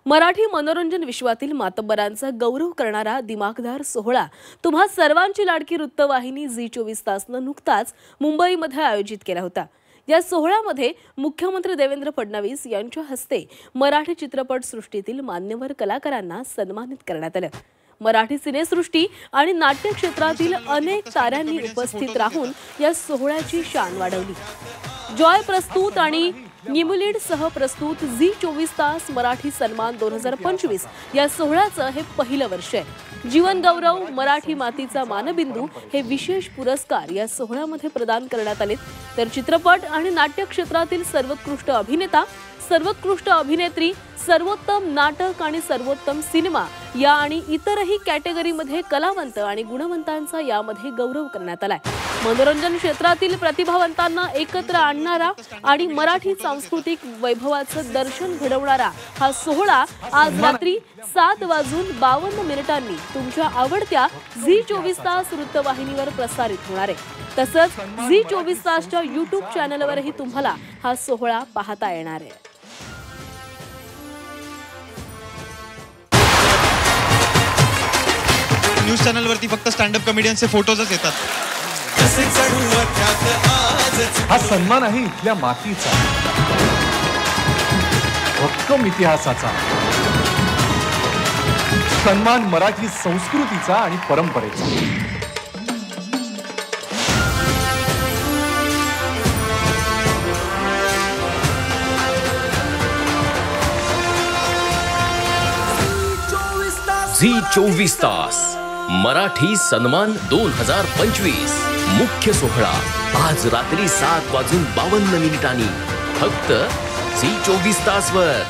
मराठी मनोरंजन विश्वातील मातब्बरांचा गौरव करणारा दिमाखदार सोहळा तुम्हा सर्वांची लाडकी वृत्तवाहिनी झी 24 तासनं नुकताच मुंबईमध्ये आयोजित केला होता। या सोहळ्यामध्ये मुख्यमंत्री देवेंद्र फडणवीस यांच्या हस्ते मराठी चित्रपट सृष्टीतील मान्यवर कलाकारांना सन्मानित करण्यात आलं। मराठी सिनेसृष्टी आणि नाट्य क्षेत्रातील अनेक ताऱ्यांनी उपस्थित राहून या सोहळ्याची शान वाढवली। जॉय प्रस्तुत आणि निमुलिड सह प्रस्तुत झी 24 तास मराठी सन्मान 2025 या सोहळ्याचं हे पहिलं वर्ष आहे। जीवन गौरव मराठी मातीचा मानबिंदू हे विशेष पुरस्कार या सोहळ्यामध्ये प्रदान करण्यात आले। तर चित्रपट आणि नाट्य क्षेत्रातील सर्वोत्कृष्ट अभिनेता, सर्वोत्कृष्ट अभिनेत्री, सर्वोत्तम नाटक आणि सर्वोत्तम सिनेमा या आणि इतरही कॅटेगरीमध्ये कलावंत आणि गुणवंतांचा यामध्ये गौरव करण्यात आलाय। मनोरंजन क्षेत्रातील प्रतिभावंतांना एकत्र आणणारा आणि मराठी सांस्कृतिक वैभवाचं दर्शन घडवणारा हा सोहळा आज रात्री 7:52 तुमच्या आवडत्या झी 24 तास वृत्तवाहिनीवर प्रसारित होणार आहे। तसंच झी 24 तासच्या YouTube चॅनलवरही तुम्हाला हा सोहळा पाहता येणार आहे। न्यूज चॅनल वरती फक्त स्टँड अप कॉमेडियनचे फोटोजच येतात। हा सन्मान आहे इथल्या मातीचा, भक्कम इतिहासाचा सन्मान, मराठी संस्कृतीचा आणि परंपरेचा। झी 24 तास मराठी सन्मान 2025 मुख्य सोहळा आज रात्री 7:52 फक्त झी 24 तास वर।